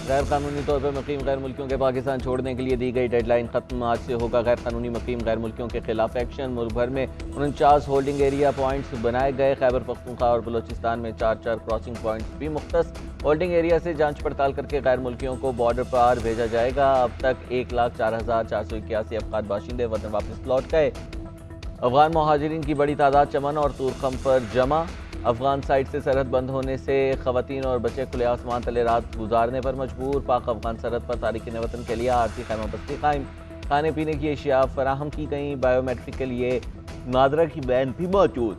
गैर कानूनी तौर पर मुकीम गैर मुल्कियों के पाकिस्तान छोड़ने के लिए दी गई डेडलाइन खत्म। आज से होगा गैर कानूनी मुकीम गैर मुल्कियों के खिलाफ एक्शन। मुल्क भर में 49 होल्डिंग एरिया पॉइंट्स बनाए गए। खैबर पख्तूनख्वा और बलोचिस्तान में 4 क्रॉसिंग पॉइंट्स भी मुख्तस। होल्डिंग एरिया से जांच पड़ताल करके गैर मुल्कियों को बॉर्डर पार भेजा जाएगा। अब तक 1,04,481 अफगान बाशिंदे वतन वापस लौट गए। अफगान महाजिरीन की बड़ी तादाद चमन और तूरखम पर जमा। अफगान साइड से सरहद बंद होने से खवातीन और बच्चे खुले आसमान तले रात गुजारने पर मजबूर। पाक अफगान सरहद पर तारिकीन वतन के लिए आरती खैमा बस्ती कायम। खाने पीने की अशिया फराहम की गई। बायोमेट्रिक के लिए नादरा की बैन भी मौजूद।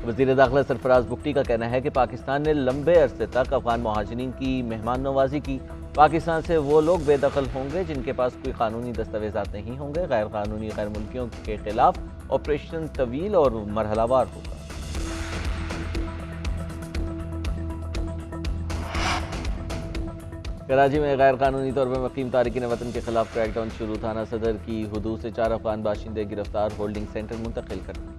वज़ीर दाखिला सरफराज बुगटी का कहना है कि पाकिस्तान ने लंबे अरसे तक अफगान महाजिरीन की मेहमान नवाजी की। पाकिस्तान से वो लोग बेदखल होंगे जिनके पास कोई कानूनी दस्तावेजात नहीं होंगे। गैर कानूनी गैर मुल्कियों के खिलाफ ऑपरेशन तवील और मरहलावार होगा। कराची में गैर कानूनी तौर पर मुकीम तारिकीन वतन के खिलाफ क्रैकडाउन शुरू। थाना सदर की हदूद से 4 अफगान बाशिंदे गिरफ्तार। होल्डिंग सेंटर मुंतकिल कर दिए।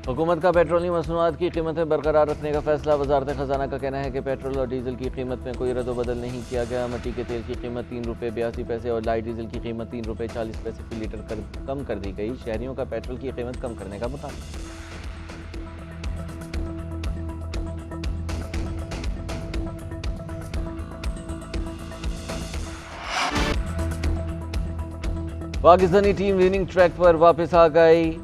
हुकूमत का पेट्रोलियम मसनूआत की कीमतें बरकरार रखने का फैसला। वजारत खजाना का कहना है कि पेट्रोल और डीजल की कीमत में कोई रद्द-ओ-बदल नहीं किया गया। मिट्टी के तेल की कीमत 3 रुपये 82 पैसे और लाइट डीजल की कीमत 3 रुपये 40 पैसे फी लीटर कम कर दी गई। शहरियों का पेट्रोल की कीमत कम करने का मुतालबा। पाकिस्तानी टीम विनिंग ट्रैक पर वापस आ गई।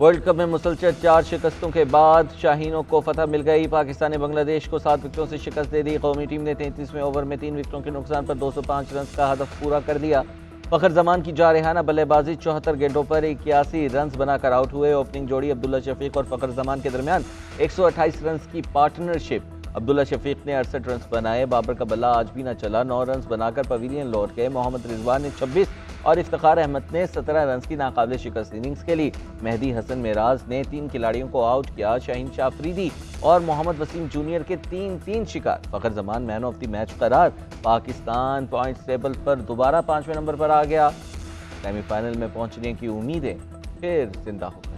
वर्ल्ड कप में मुसलसल 4 शिकस्तों के बाद शाहीनों को फतह मिल गई। पाकिस्तान ने बांग्लादेश को 7 विकेटों से शिकस्त दे दी। कौमी टीम ने 33वें ओवर में 3 विकेटों के नुकसान पर 205 रन का हदफ पूरा कर दिया। फखर जमान की जारहाना बल्लेबाजी 74 गेंदों पर 81 रन बनाकर आउट हुए। ओपनिंग जोड़ी अब्दुल्ला शफीक और फखर जमान के दरमियान 128 रन की पार्टनरशिप। अब्दुल्ला शफीक ने 68 रन बनाए। बाबर का बल्ला आज भी न चला। 9 रन बनाकर पवेलियन लौट गए। मोहम्मद रिजवान ने 26 और इफ्तिखार अहमद ने 17 रन की नाकाबिल शिकस्त इनिंग्स के लिए। मेहदी हसन मेराज ने 3 खिलाड़ियों को आउट किया। शाहीन शाह अफरीदी और मोहम्मद वसीम जूनियर के 3 शिकार। Fakhar Zaman man of the match करार। पाकिस्तान पॉइंट्स टेबल पर दोबारा 5वें नंबर पर आ गया। सेमीफाइनल में पहुंचने की उम्मीदें फिर जिंदा हो गई।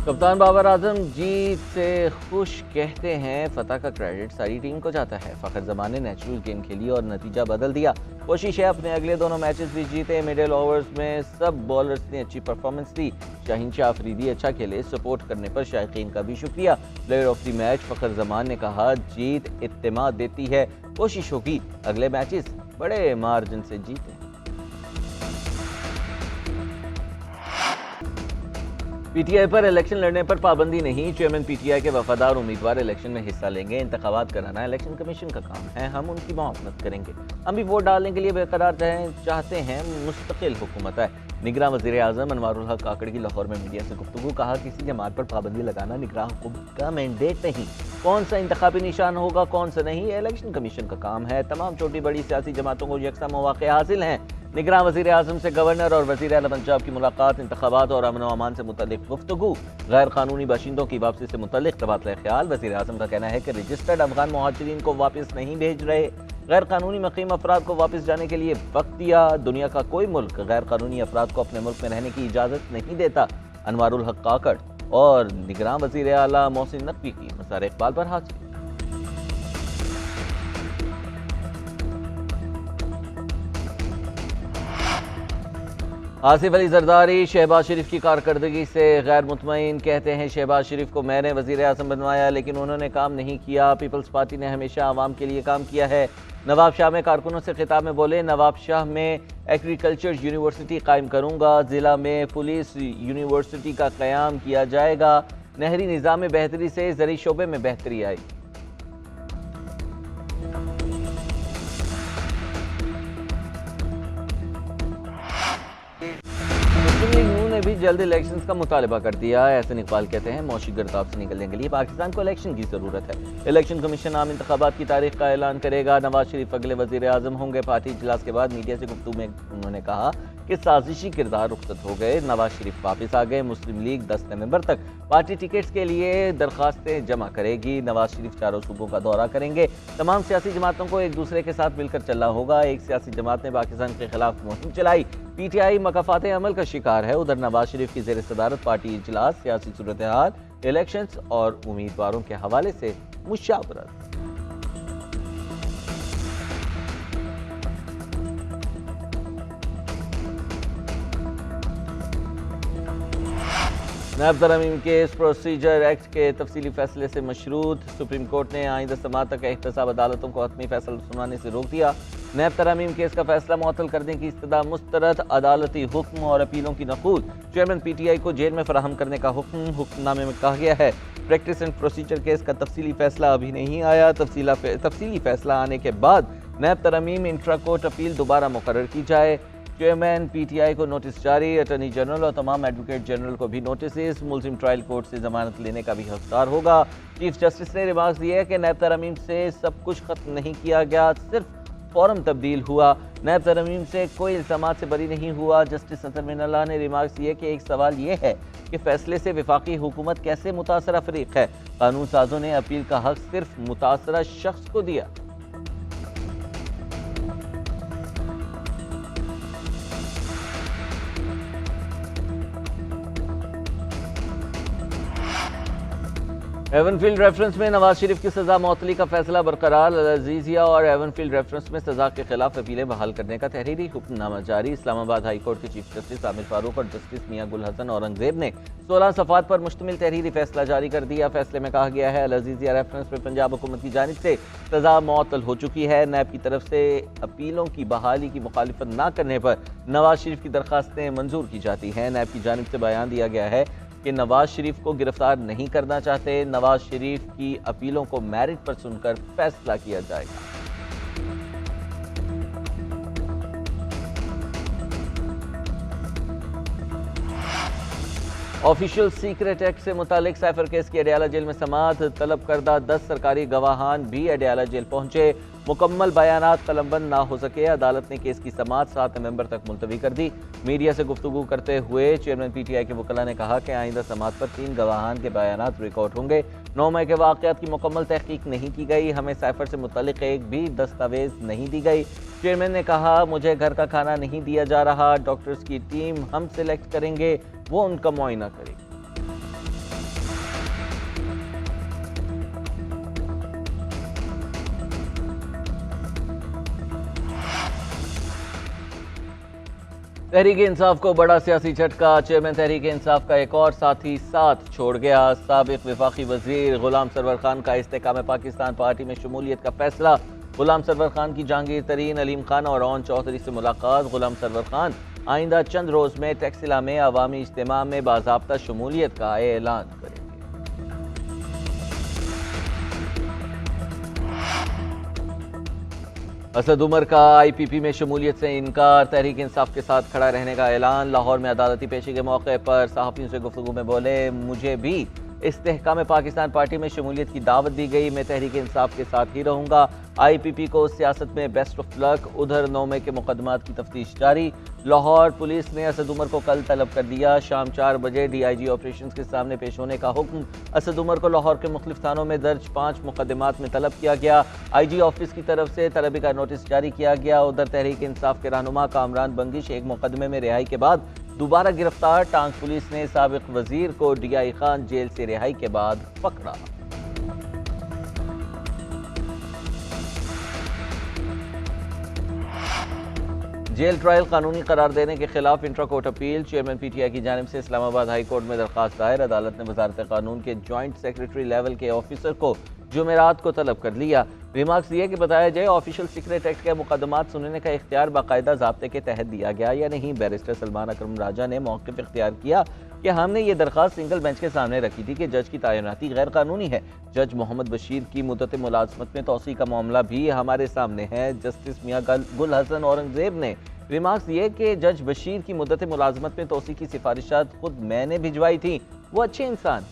कप्तान बाबर आजम जीत से खुश, कहते हैं फतह का क्रेडिट सारी टीम को जाता है। फखर जमान ने नेचुरल गेम खेली और नतीजा बदल दिया। कोशिश है अपने अगले दोनों मैचेस भी जीते। मिडिल ओवर्स में सब बॉलर्स ने अच्छी परफॉर्मेंस दी। शाहीन शाह अफरीदी अच्छा खेले। सपोर्ट करने पर शायकीन का भी शुक्रिया। प्लेयर ऑफ द मैच फखर जमान ने कहा, जीत इत्तेमाद देती है। कोशिश होगी अगले मैचेस बड़े मार्जिन से जीते। पीटीआई पर इलेक्शन लड़ने पर पाबंदी नहीं। चेयरमैन पीटीआई के वफादार उम्मीदवार इलेक्शन में हिस्सा लेंगे। इंतखाबात कराना इलेक्शन कमीशन का काम है। हम उनकी मुआवनत करेंगे। हम भी वोट डालने के लिए बेकरार चाहते हैं। मुस्तकिल हुकूमत है। निगरान वज़ीर आज़म अनवारुल हक काकड़ की लाहौर में मीडिया से गुफ्तगू। कहा, किसी जमात पर पाबंदी लगाना निगरान हुकूमत का मैंडेट नहीं। कौन सा इंतखाबी निशान होगा कौन सा नहीं, इलेक्शन कमीशन का काम है। तमाम छोटी बड़ी सियासी जमातों को यकसा मौक़े हासिल हैं। निगरान वज़ीर आज़म से गवर्नर और वज़ीर आला पंजाब की मुलाकात। इंतखाबात और अमन व अमान से मुतल्लिक़ गुफ्तगू। गैर कानूनी बाशिंदों की वापसी से मुतल्लिक़ तबादला ख्याल। वज़ीर आज़म का कहना है कि रजिस्टर्ड अफगान मुहाजिरीन को वापस नहीं भेज रहे। गैर कानूनी मुक़ीम अफराद को वापस जाने के लिए वक्त दिया। दुनिया का कोई मुल्क गैर कानूनी अफराद को अपने मुल्क में रहने की इजाज़त नहीं देता। अनवारुल हक काकड़ और निगरान वज़ीर आला मोहसिन नकवी की मसार इक़बाल पर हाजिर। आसिफ अली जरदारी शहबाज शरीफ की कारकर्दगी से गैर मुतमईन। कहते हैं, शहबाज शरीफ को मैंने वज़ीर आज़म बनवाया लेकिन उन्होंने काम नहीं किया। पीपल्स पार्टी ने हमेशा आवाम के लिए काम किया है। नवाब शाह में कारकुनों से खिताब में बोले, नवाब शाह में एग्रीकल्चर यूनिवर्सिटी कायम करूँगा। ज़िला में पुलिस यूनिवर्सिटी का क़याम किया जाएगा। नहरी निज़ाम में बेहतरी से ज़री शोबे में बेहतरी आई। ने भी जल्द इलेक्शंस का मुतालबा कर दिया। एहसन इकबाल कहते हैं मौशी गिरदाव से निकलने के लिए पाकिस्तान को इलेक्शन की ज़रूरत है। इलेक्शन कमीशन आम इंतखाबात की तारीख का ऐलान करेगा। नवाज शरीफ अगले वज़ीर आज़म होंगे। पार्टी इजलास के बाद मीडिया से गुफ्तगू में उन्होंने कहा कि साजिशी किरदार रुखसत हो गए, नवाज शरीफ वापस आ गए। मुस्लिम लीग 10 नवंबर तक पार्टी टिकट्स के लिए दरखास्तें जमा करेगी। नवाज शरीफ चारों सूबों का दौरा करेंगे। तमाम सियासी जमातों को एक दूसरे के साथ मिलकर चलना होगा। एक सियासी जमात ने पाकिस्तान के खिलाफ मुहिम चलाई। PTI मकाफात अमल का शिकार है। उधर नवाज शरीफ की ज़ेर सदारत पार्टी इजलास, सियासी सूरत हाल, इलेक्शंस और उम्मीदवारों के हवाले से मुशावरत। नैब तरमीम केस प्रोसीजर एक्ट के तफसीली फैसले से मशरूत। सुप्रीम कोर्ट ने आइंदा समात तक एहतसाब अदालतों को हतमी फैसला सुनाने से रोक दिया। नैब तरमीम केस का फैसला मुअत्तल करने की इस्तदा मुस्तरद। अदालती हुक्म और अपीलों की नकूद। चेयरमैन PTI को जेल में फराहम करने का हुक्म। हुक्मनामे में कहा गया है प्रैक्टिस एंड प्रोसीजर केस का तफसीली फैसला अभी नहीं आया। तफसीली फैसला आने के बाद नैब तरमीम इंट्रा कोर्ट अपील दोबारा मुकर्रर की जाए। चेयरमैन PTI को नोटिस जारी। अटॉर्नी जनरल और तमाम एडवोकेट जनरल को भी नोटिस। मुल्जिम ट्रायल कोर्ट से जमानत लेने का भी हकदार होगा। चीफ जस्टिस ने रिमार्क्स दिए कि नैब तरमीम से सब कुछ खत्म नहीं किया गया, सिर्फ फॉर्म तब्दील हुआ। नैब तरमीम से कोई इल्जामात से बरी नहीं हुआ। जस्टिस अतर मिनल्लाह ने रिमार्क्स दिए कि एक सवाल ये है कि फैसले से वफाकी हुकूमत कैसे मुतासरा फरीक है। कानून साजों ने अपील का हक सिर्फ मुतासरा शख्स को दिया। एवनफील्ड रेफरेंस में नवाज शरीफ की सजा मौतली का फैसला बरकरार। अजीजिया और एवनफील्ड रेफरेंस में सजा के खिलाफ अपीलें बहाल करने का तहरीरी हुक्मनामा जारी। इस्लामाबाद हाई कोर्ट के चीफ जस्टिस आमिर फारूक और जस्टिस मियां गुल हसन औरंगजेब ने 16 सफ़ात पर मुश्तमिल तहरीरी फैसला जारी कर दिया। फैसले में कहा गया है अजीजिया रेफरेंस में पंजाब हुकूमत की जानिब से सजा मौतल हो चुकी है। नैब की तरफ से अपीलों की बहाली की मुखालिफत न करने पर नवाज शरीफ की दरखास्तें मंजूर की जाती हैं। नैब की जानिब से बयान दिया गया है कि नवाज शरीफ को गिरफ्तार नहीं करना चाहते। नवाज शरीफ की अपीलों को मेरिट पर सुनकर फैसला किया जाएगा। ऑफिशियल सीक्रेट एक्ट से मुतालिक साइफर केस की अडयाला जेल में समाअत। तलब करदा 10 सरकारी गवाहान भी अडयाला जेल पहुंचे। मुकम्मल बयानात कलमबंद ना हो सके। अदालत ने केस की समाअत 7 नवंबर तक मुलतवी कर दी। मीडिया से गुफ्तगू करते हुए चेयरमैन PTI के वकला ने कहा कि आइंदा समाअत पर 3 गवाहान के बयानात रिकॉर्ड होंगे। 9 मई के वाक़यात की मुकम्मल तहकीक नहीं की गई। हमें साइफर से मुतालिक एक भी दस्तावेज नहीं दी गई। चेयरमैन ने कहा मुझे घर का खाना नहीं दिया जा रहा। डॉक्टर्स की टीम हम सिलेक्ट करेंगे, वो उनका मुआयना करेगी। तहरीक इंसाफ को बड़ा सियासी झटका। चेयरमैन तहरीक इंसाफ का एक और साथी साथ छोड़ गया। साबिक वफाकी वजीर गुलाम सरवर खान का इस्तेकाम पाकिस्तान पार्टी में शमूलियत का फैसला। गुलाम सरवर खान की जहांगीर तरीन, अलीम खान और ओन चौधरी से मुलाकात। गुलाम सरवर खान आइंदा चंद रोज में टैक्सिला में अवामी इज्तिमा में बाज़ाब्ता शमूलियत का ऐलान करेंगे। असद उमर का IPP में शमूलियत से इनकार। तहरीक इंसाफ के साथ खड़ा रहने का ऐलान। लाहौर में अदालती पेशी के मौके पर सहाफ़ियों से गुफ्तगू में बोले मुझे भी इस्तेहकाम पाकिस्तान पार्टी में शमूलियत की दावत दी गई। मैं तहरीक इंसाफ के साथ ही रहूँगा। IPP को सियासत में बेस्ट ऑफ लक। उधर 9 मई के मुकदमात की तफ्तीश जारी। लाहौर पुलिस ने असद उमर को कल तलब कर दिया। शाम 4 बजे DIG ऑपरेशंस के सामने पेश होने का हुक्म। असद उमर को लाहौर के मुख्तलिफ थानों में दर्ज 5 मुकदमात में तलब किया गया। IG ऑफिस की तरफ से तलबी का नोटिस जारी किया गया। उधर तहरीक इंसाफ के रहनुमा कामरान बंगिश एक मुकदमे में रिहाई के बाद दोबारा गिरफ्तार। टांग पुलिस ने साबिक वजीर को DI खान जेल से रिहाई के बाद पकड़ा। जेल ट्रायल कानूनी करार देने के खिलाफ intra court appeal. Chairman PTI की जानिब से इस्लामाबाद हाई कोर्ट में दरखास्त दायर। अदालत ने वजारत कानून के जॉइंट सेक्रेटरी लेवल के ऑफिसर को जुमेरात को तलब कर लिया। रिमार्क्स दिए कि बताया जाए ऑफिशियल सीक्रेट एक्ट के मुकदमात सुनने का इख्तियार बाकायदा ज़ाब्ते के तहत दिया गया या नहीं। बैरिस्टर सलमान अकरम राजा ने मौक़िफ़ इख्तियार किया कि हमने ये दरखास्त सिंगल बेंच के सामने रखी थी कि जज की तैनाती गैर कानूनी है। जज मोहम्मद बशीर की मुद्दत मुलाजमत में तोसी का मामला भी हमारे सामने है। जस्टिस मियां गुल हसन औरंगजेब ने रिमार्क्स ये कि जज बशीर की मुद्दत मुलाजमत में तोसी की सिफारिशात खुद मैंने भिजवाई थी, वो अच्छे इंसान।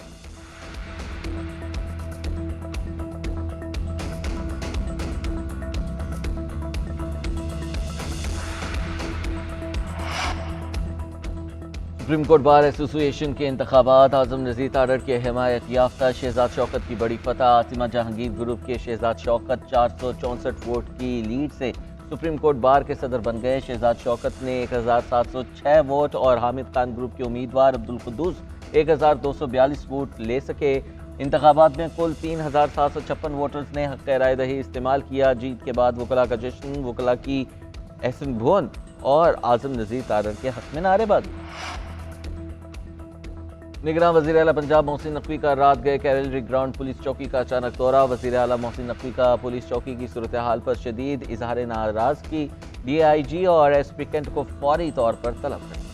सुप्रीम कोर्ट बार एसोसिएशन के इंतखाबात, आजम नज़ीर तारड़ के हिमायत याफ्ता शहजाद शौकत की बड़ी फतह। आसिमा जहांगीर ग्रुप के शहजाद शौकत 464 वोट की लीड से सुप्रीम कोर्ट बार के सदर बन गए। शहजाद शौकत ने 1706 वोट और हामिद खान ग्रुप के उम्मीदवार अब्दुल कुद्दूस 1242 वोट ले सके। इंतखाबात में कुल 3756 वोटर्स ने हक़ राय दही इस्तेमाल किया। जीत के बाद वकला का जश्न, वकला की एहसन भुवन और आजम नज़ीर तारड़ के हक़ में नारेबाजी। निगरान वज़ीर आला पंजाब मोहसिन नकवी का रात गए कैवलरी ग्राउंड पुलिस चौकी का अचानक दौरा। वज़ीर आला मोहसिन नकवी का पुलिस चौकी की सूरत हाल पर शदीद इजहार नाराज़गी। DIG और SP कैंट को फौरी तौर पर तलब करें।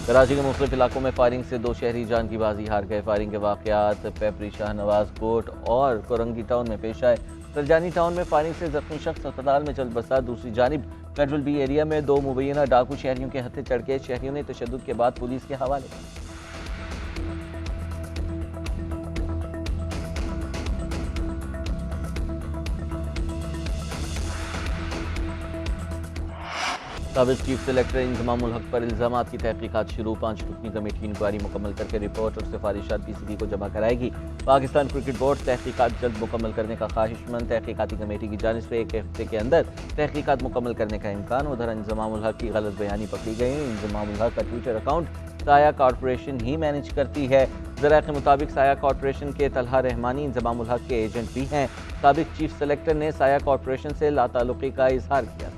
कराची के मुख्तलिफ इलाकों में फायरिंग से 2 शहरी जान की बाजी हार गए। फायरिंग के वाक़यात पेपरी, शाहनवाज कोट और कोरंगी टाउन में पेश आए। सरजानी टाउन में फायरिंग से जख्मी शख्स अस्पताल में चल बसा। दूसरी जानिब फेडरल बी एरिया में 2 मुबैना डाकू शहरियों के हत्थे चढ़ गए। शहरियों ने तशद्दुद के बाद पुलिस के हवाले। साबिक चीफ सेलेक्टर इंजमामुल हक पर इल्जामात की तहकीकात शुरू। 5 रुकनी कमेटी इंक्वायरी मुकम्मल करके रिपोर्ट और सिफारिशात PCB को जमा कराएगी। पाकिस्तान क्रिकेट बोर्ड तहकीकात जल्द मुकम्मल करने का ख्वाहिशमंद। तहकीकाती कमेटी की जानिब से 1 हफ्ते के अंदर तहकीकात मुकम्मल करने का इम्कान। उधर इंजमामुल हक की गलत बयानी पकड़ी गई। इंजमामुल हक का ट्विटर अकाउंट साया कॉरपोरेशन ही मैनेज करती है। ज़रा के मुताबिक साया कॉरपोरेशन के तलहा रहमानी इंजमामुल हक के एजेंट भी हैं। साबिक चीफ सेलेक्टर ने साया कॉरपोरेशन से लाताल्लुकी का इजहार किया।